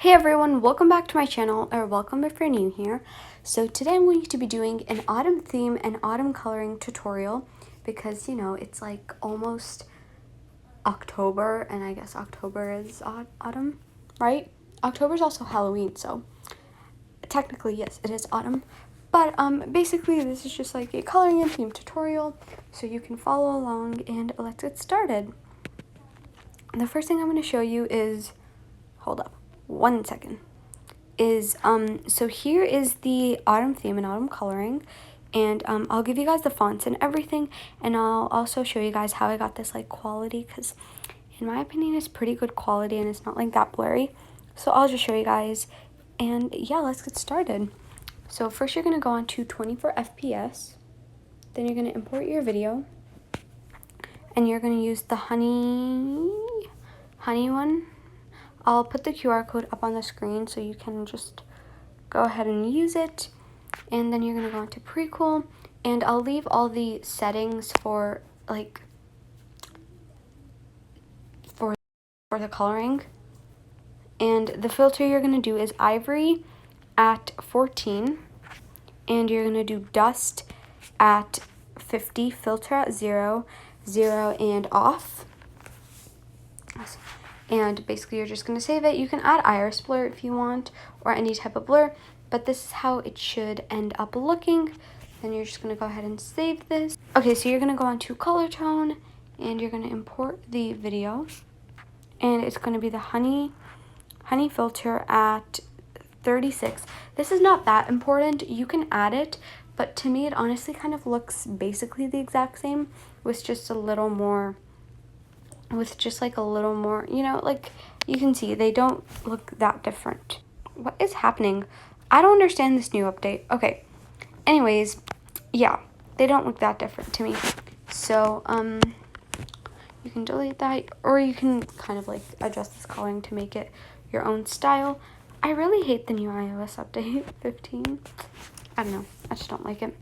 Hey everyone, welcome back to my channel, or welcome if you're new here. So today I'm going to be doing an autumn theme and autumn coloring tutorial because, you know, it's like almost October, and I guess October is autumn, right? October is also Halloween, so technically, yes, it is autumn. But basically this is just like a coloring and theme tutorial, so you can follow along and let's get started. The first thing I'm going to show you is, hold up. 1 second, is so here is the autumn theme and autumn coloring, and I'll give you guys the fonts and everything, and I'll also show you guys how I got this like quality, because in my opinion it's pretty good quality and it's not like that blurry. So I'll just show you guys, and yeah, let's get started. So first you're going to go on to 24 FPS, then you're going to import your video, and you're going to use the honey one. I'll put the QR code up on the screen so you can just go ahead and use it. And then you're going to go into Precool, and I'll leave all the settings for like for the coloring. And the filter you're going to do is Ivory at 14, and you're going to do Dust at 50, Filter at 0, and off. And basically you're just going to save it. You can add iris blur if you want, or any type of blur, but this is how it should end up looking. Then you're just going to go ahead and save this. Okay, so you're going to go on to color tone, and you're going to import the video, and it's going to be the honey filter at 36. This is not that important. You can add it, but to me it honestly kind of looks basically the exact same with just a little more, you know, like you can see they don't look that different. What is happening? I don't understand this new update. Okay, anyways, yeah, they don't look that different to me. So you can delete that, or you can kind of like adjust this coloring to make it your own style. I really hate the new iOS update 15. I don't know, I just don't like it.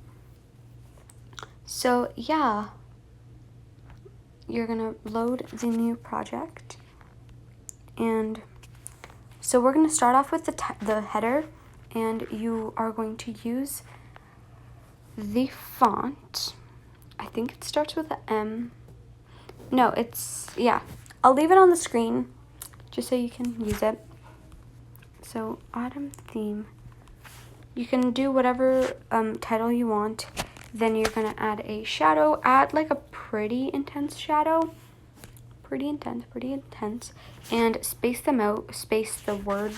So yeah, you're gonna load the new project, and so we're gonna start off with the header, and you are going to use the font. I think it starts with an M. No, yeah, I'll leave it on the screen just so you can use it. So autumn theme, you can do whatever title you want. Then you're gonna add a shadow, add like a pretty intense shadow, pretty intense, and space them out, space the word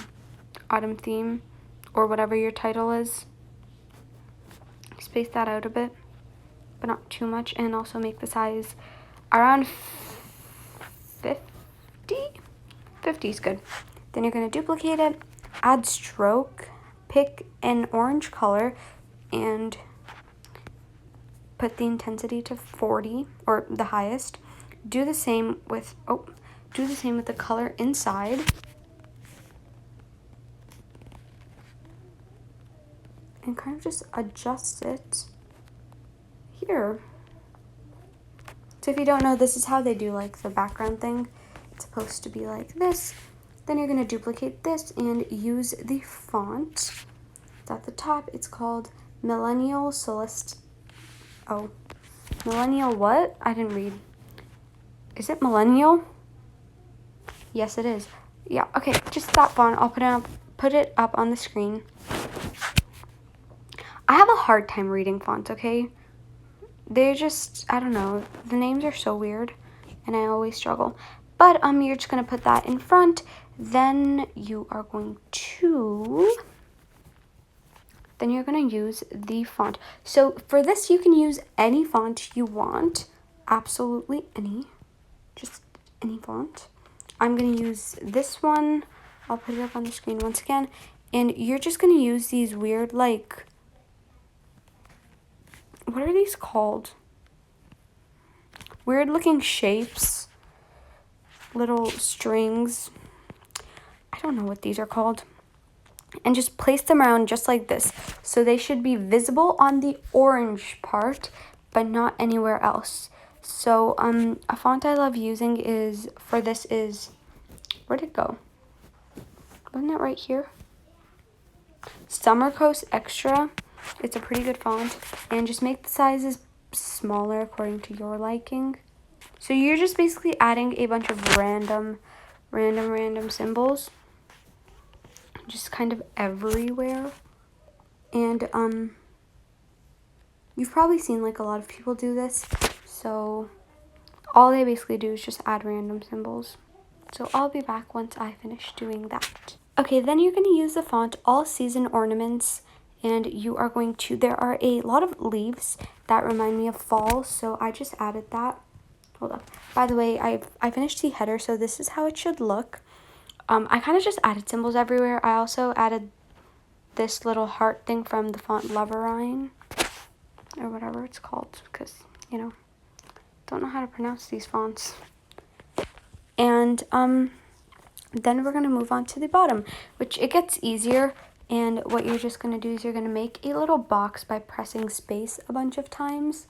autumn theme or whatever your title is, space that out a bit, but not too much, and also make the size around 50. 50 is good. Then you're gonna duplicate it, add stroke, pick an orange color, and put the intensity to 40, or the highest. Do the same with the color inside. And kind of just adjust it here. So if you don't know, this is how they do like the background thing. It's supposed to be like this. Then you're going to duplicate this and use the font. It's at the top. It's called Millennial Celeste. Oh, Millennial what? I didn't read. Is it Millennial? Yes, it is. Yeah, okay, just that font. I'll put it up on the screen. I have a hard time reading fonts, okay? They're just, I don't know, the names are so weird, and I always struggle. But you're just going to put that in front. Then you're going to use the font. So for this, you can use any font you want. Absolutely any. Just any font. I'm going to use this one. I'll put it up on the screen once again. And you're just going to use these weird, like, what are these called? Weird looking shapes. Little strings. I don't know what these are called. And just place them around just like this. So they should be visible on the orange part, but not anywhere else. So a font I love using is, where'd it go? Wasn't it right here? Summer Coast Extra. It's a pretty good font. And just make the sizes smaller according to your liking. So you're just basically adding a bunch of random symbols. Just kind of everywhere. And you've probably seen like a lot of people do this. So all they basically do is just add random symbols. So I'll be back once I finish doing that. Okay, then you're going to use the font All Season Ornaments, and you are going to, there are a lot of leaves that remind me of fall, so I just added that. Hold up. By the way, I finished the header, so this is how it should look. I kind of just added symbols everywhere. I also added this little heart thing from the font Loverine, or whatever it's called, because, you know, don't know how to pronounce these fonts. And then we're going to move on to the bottom, which it gets easier. And what you're just going to do is you're going to make a little box by pressing space a bunch of times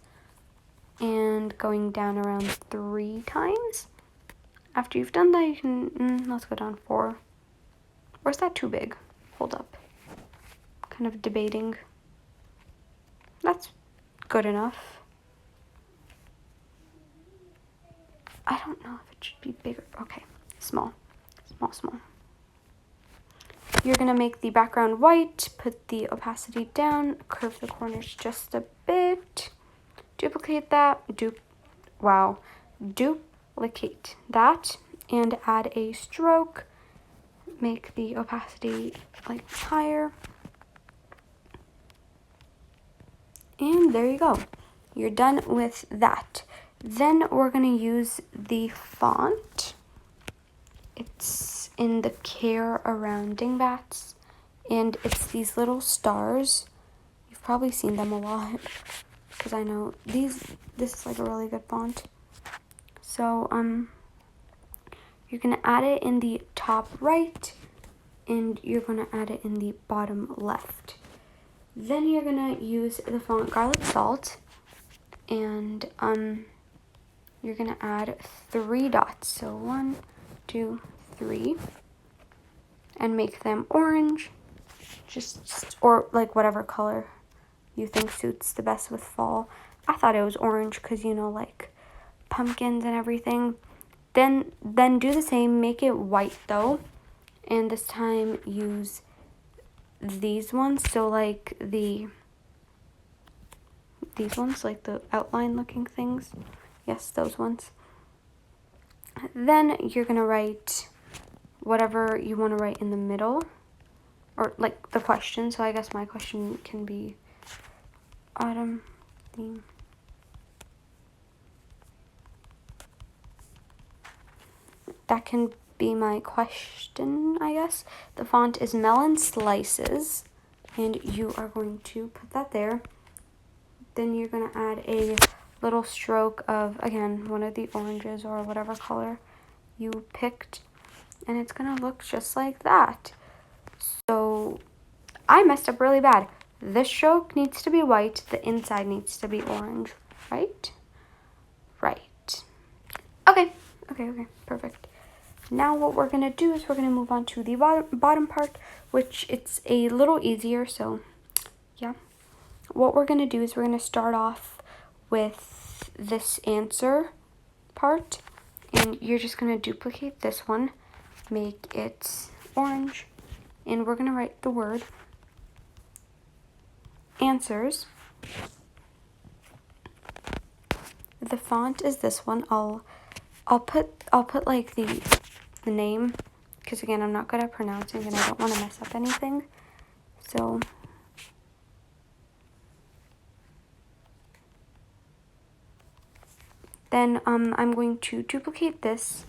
and going down around 3 times. After you've done that, you can, let's go down 4. Or is that too big? Hold up. Kind of debating. That's good enough. I don't know if it should be bigger. Okay, small. Small. You're going to make the background white, put the opacity down, curve the corners just a bit, duplicate that, duplicate that, and add a stroke, make the opacity like higher, and there you go. You're done with that. Then we're going to use the font. It's in the Care Around Dingbats, and it's these little stars. You've probably seen them a lot, because I know this is like a really good font. So, you're going to add it in the top right, and you're going to add it in the bottom left. Then you're going to use the font Garlic Salt, and, you're going to add 3 dots. So 1, 2, 3, and make them orange, or like whatever color you think suits the best with fall. I thought it was orange because, you know, like pumpkins and everything. Then do the same, make it white though, and this time use these ones. So like these ones, like the outline looking things. Yes, those ones. Then you're gonna write whatever you want to write in the middle, or like the question. So I guess my question can be autumn theme. That can be my question, I guess. The font is Melon Slices, and you are going to put that there. Then you're going to add a little stroke of, again, one of the oranges or whatever color you picked, and it's going to look just like that. So I messed up really bad. This stroke needs to be white, the inside needs to be orange, right? Right. Okay, perfect. Now what we're going to do is we're going to move on to the bottom part, which it's a little easier, so yeah. What we're going to do is we're going to start off with this answer part, and you're just going to duplicate this one, make it orange, and we're going to write the word answers. The font is this one. I'll put like the name, because again, I'm not good at pronouncing and I don't want to mess up anything. So then I'm going to duplicate this,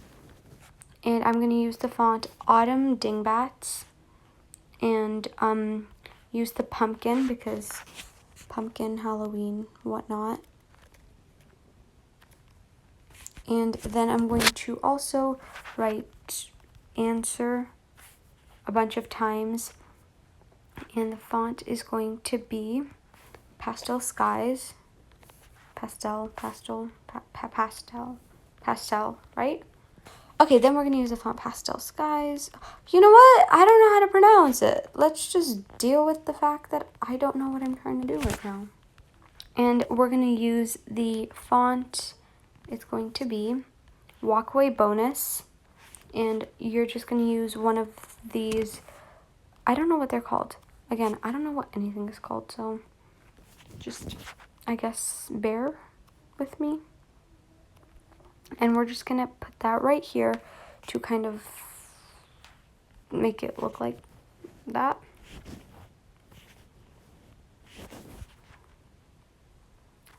and I'm going to use the font Autumn Dingbats, and use the pumpkin because pumpkin, Halloween, whatnot. And then I'm going to also write answer a bunch of times, and the font is going to be Pastel Skies, pastel, right? Okay, then we're going to use the font Pastel Skies. You know what? I don't know how to pronounce it. Let's just deal with the fact that I don't know what I'm trying to do right now. And we're going to use the font. It's going to be Walkway Bonus. And you're just going to use one of these. I don't know what they're called. Again, I don't know what anything is called. So just, I guess, bear with me. And we're just going to put that right here to kind of make it look like that.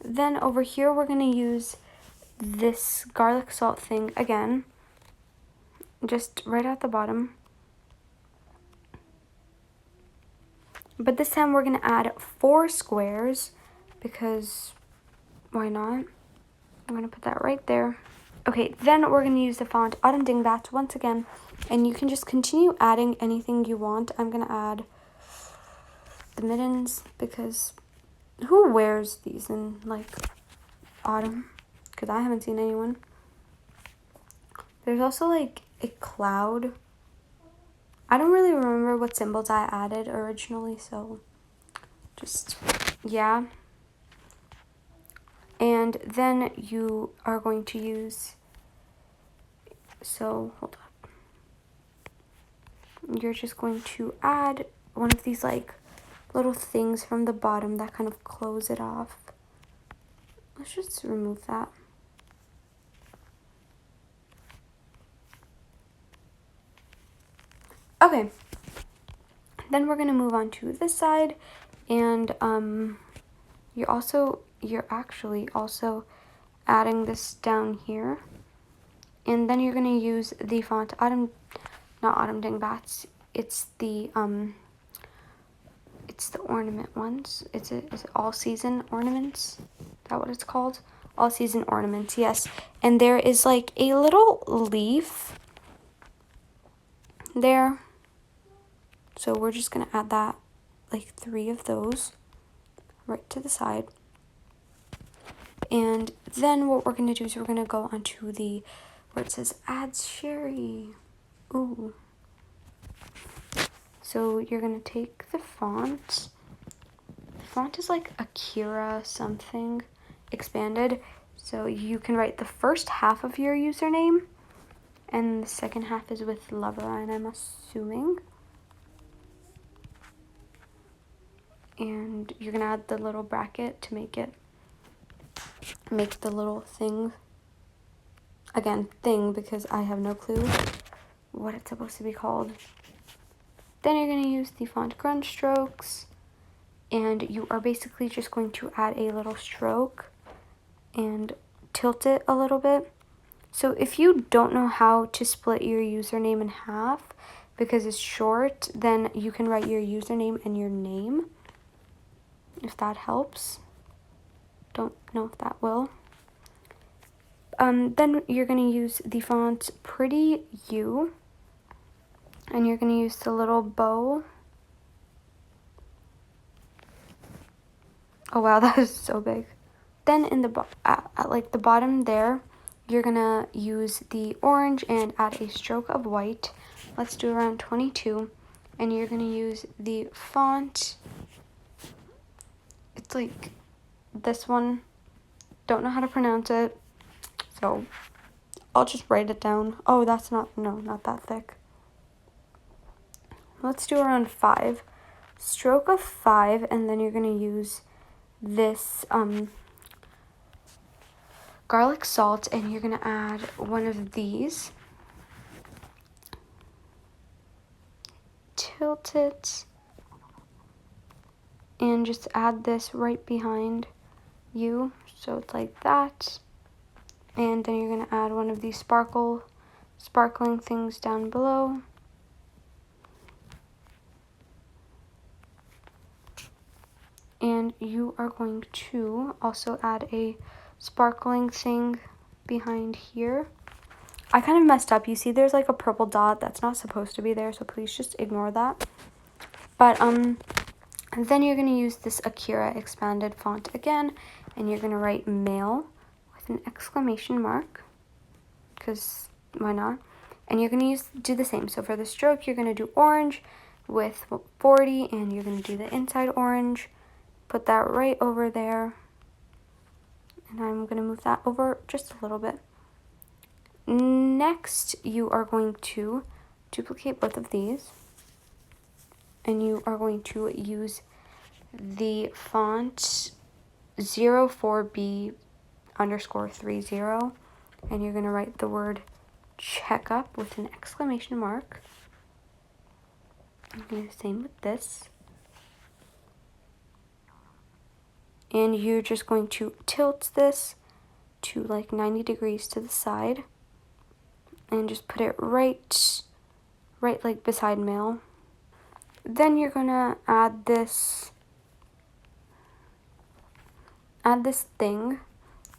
Then over here, we're going to use this garlic salt thing again, just right at the bottom. But this time we're going to add 4 squares because why not? I'm going to put that right there. Okay, then we're going to use the font Autumn Dingbats once again, and you can just continue adding anything you want. I'm going to add the mittens because who wears these in like autumn? Because I haven't seen anyone. There's also like a cloud. I don't really remember what symbols I added originally, so just, yeah. And then you are going to use, so hold up. You're just going to add one of these like little things from the bottom that kind of close it off. Let's just remove that. Okay, then we're gonna move on to this side, and you're actually also adding this down here, and then you're gonna use the font not Autumn Dingbats. It's the ornament ones. Is it All Season Ornaments? Is that what it's called? All Season Ornaments, yes. And there is like a little leaf there. So we're just going to add that, like 3 of those right to the side. And then what we're going to do is we're going to go onto the, where it says Adds Sherry. Ooh. So you're going to take the font. The font is like Akira something expanded. So you can write the first half of your username. And the second half is with lover, and I'm assuming. And you're gonna add the little bracket to make the little thing, again, thing, because I have no clue what it's supposed to be called. Then you're gonna use the font Grunge Strokes, and you are basically just going to add a little stroke and tilt it a little bit. So if you don't know how to split your username in half because it's short, then you can write your username and your name, if that helps. Don't know if that will. Then you're going to use the font Pretty You, and you're going to use the little bow. Oh wow, that is so big. Then in the at like the bottom there, you're going to use the orange and add a stroke of white. Let's do around 22. And you're going to use the font. It's like this one. Don't know how to pronounce it, so I'll just write it down. Oh, that's not that thick. Let's do around 5. Stroke of 5, and then you're going to use this garlic salt, and you're going to add one of these. Tilt it, and just add this right behind you, so it's like that. And then you're going to add one of these sparkling things down below. And you are going to also add a sparkling thing behind here. I kind of messed up. You see there's like a purple dot that's not supposed to be there, so please just ignore that. But and then you're going to use this Akira expanded font again, and you're going to write male with an exclamation mark, because why not? And you're going to do the same. So for the stroke, you're going to do orange with 40, and you're going to do the inside orange. Put that right over there. And I'm going to move that over just a little bit. Next, you are going to duplicate both of these. And you are going to use the font 04B_30. And you're going to write the word checkup with an exclamation mark. I'm going to do the same with this. And you're just going to tilt this to like 90 degrees to the side. And just put it right like beside mail. Then you're going to add this thing,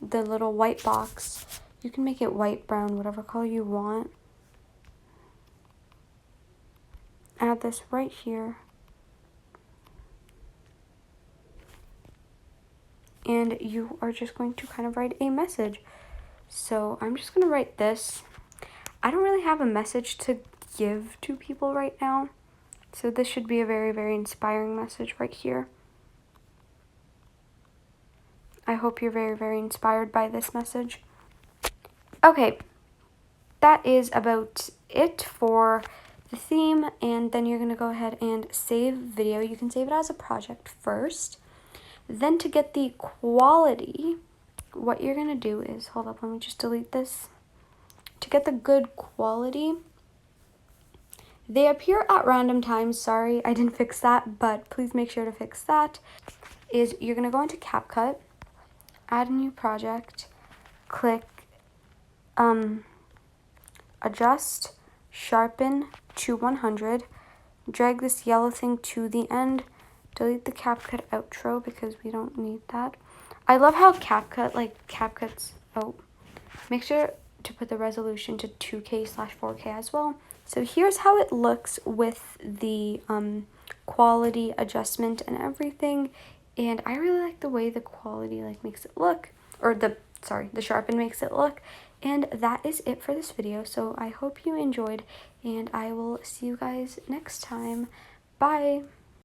the little white box. You can make it white, brown, whatever color you want. Add this right here. And you are just going to kind of write a message. So I'm just going to write this. I don't really have a message to give to people right now. So this should be a very, very inspiring message right here. I hope you're very, very inspired by this message. Okay, that is about it for the theme, and then you're going to go ahead and save video. You can save it as a project first. Then to get the quality, what you're going to do is, hold up, let me just delete this. To get the good quality, they appear at random times. Sorry, I didn't fix that, but please make sure to fix that. Is you're going to go into CapCut, add a new project, click adjust, sharpen to 100, drag this yellow thing to the end, delete the CapCut outro because we don't need that. I love how CapCut's, make sure to put the resolution to 2K/4K as well. So here's how it looks with the quality adjustment and everything. And I really like the way the quality makes it look, or the sharpen makes it look. And that is it for this video. So I hope you enjoyed, and I will see you guys next time. Bye.